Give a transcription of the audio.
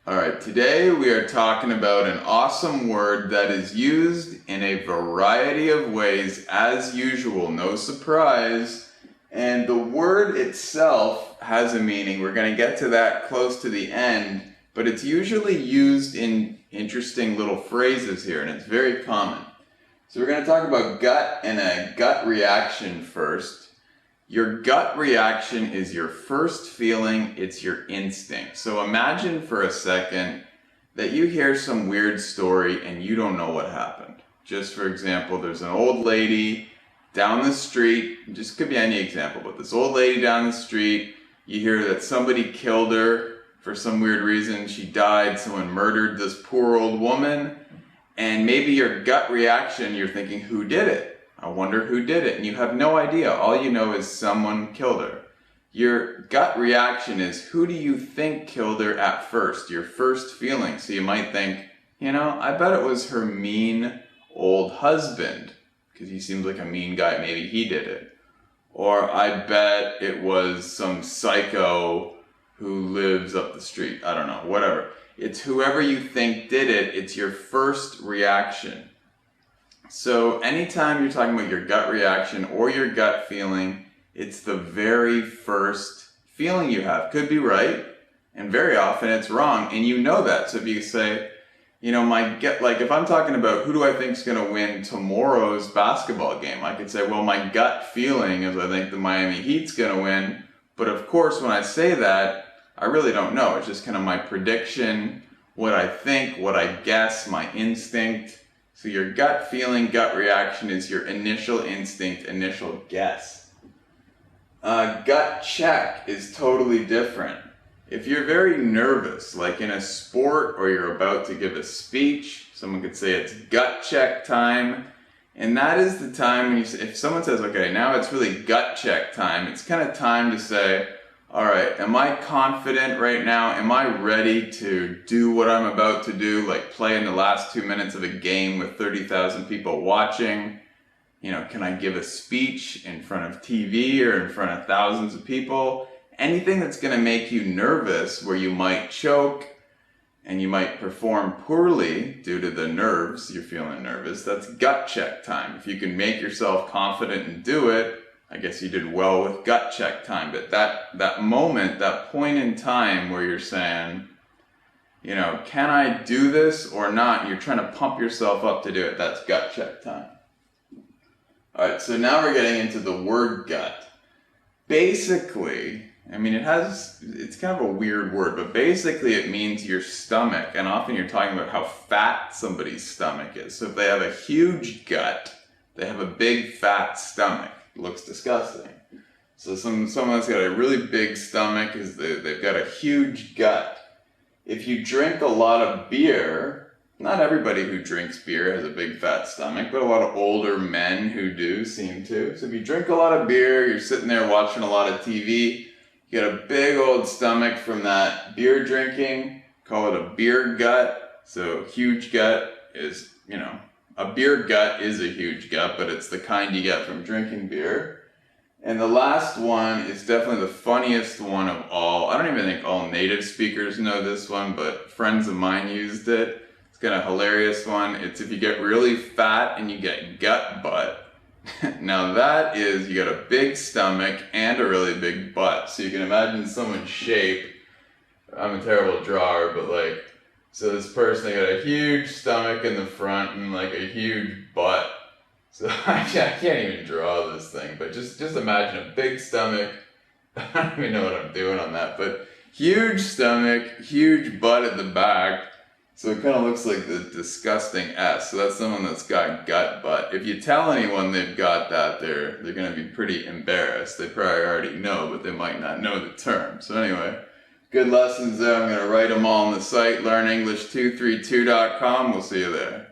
Alright, today we are talking about an awesome word that is used in a variety of ways as usual, no surprise. And the word itself has a meaning. We're going to get to that close to the end, but it's usually used in interesting little phrases here, and it's very common. So we're going to talk about gut and a gut reaction first. Your gut reaction is your first feeling, it's your instinct. So imagine for a second that you hear some weird story and you don't know what happened. Just for example, there's an old lady down the street, just could be any example, but this old lady down the street, you hear that somebody killed her for some weird reason, she died, someone murdered this poor old woman, and maybe your gut reaction, you're thinking, who did it? I wonder who did it, and you have no idea. All you know is someone killed her. Your gut reaction is, who do you think killed her at first? Your first feeling. So you might think, I bet it was her mean old husband, because he seems like a mean guy, maybe he did it. Or I bet it was some psycho who lives up the street. I don't know, whatever. It's whoever you think did it, it's your first reaction. So anytime you're talking about your gut reaction or your gut feeling, it's the very first feeling you have. Could be right, and very often it's wrong, and you know that. So if you say, my gut, like if I'm talking about who do I think is going to win tomorrow's basketball game, I could say, well, my gut feeling is I think the Miami Heat's going to win. But of course, when I say that, I really don't know. It's just kind of my prediction, what I think, what I guess, my instinct. So your gut feeling, gut reaction is your initial instinct, initial guess. Gut check is totally different. If you're very nervous, like in a sport or you're about to give a speech, someone could say it's gut check time. And that is the time when if someone says, okay, now it's really gut check time, it's kind of time to say, all right, am I confident right now? Am I ready to do what I'm about to do, like play in the last 2 minutes of a game with 30,000 people watching? Can I give a speech in front of TV or in front of thousands of people? Anything that's going to make you nervous, where you might choke and you might perform poorly due to the nerves, you're feeling nervous, that's gut check time. If you can make yourself confident and do it, I guess you did well with gut check time. But that moment, that point in time where you're saying, can I do this or not? And you're trying to pump yourself up to do it. That's gut check time. All right, so now we're getting into the word gut. Basically, it's kind of a weird word, but basically it means your stomach. And often you're talking about how fat somebody's stomach is. So if they have a huge gut, they have a big fat stomach. It looks disgusting. So someone that's got a really big stomach, they've got a huge gut. If you drink a lot of beer, not everybody who drinks beer has a big fat stomach, but a lot of older men who do seem to. So if you drink a lot of beer, you're sitting there watching a lot of TV, you get a big old stomach from that beer drinking, call it a beer gut. So huge gut is, a beer gut is a huge gut, but it's the kind you get from drinking beer. And the last one is definitely the funniest one of all. I don't even think all native speakers know this one, but friends of mine used it. It's kind of a hilarious one. It's if you get really fat and you get gut butt. Now that is, you got a big stomach and a really big butt. So you can imagine someone's shape. I'm a terrible drawer, but so this person, they got a huge stomach in the front and like a huge butt. So I can't even draw this thing, but just imagine a big stomach. I don't even know what I'm doing on that, but huge stomach, huge butt at the back. So it kind of looks like the disgusting S. So that's someone that's got gut butt. If you tell anyone they've got that, they're going to be pretty embarrassed. They probably already know, but they might not know the term. So anyway, good lessons there. I'm going to write them all on the site, learnenglish232.com. We'll see you there.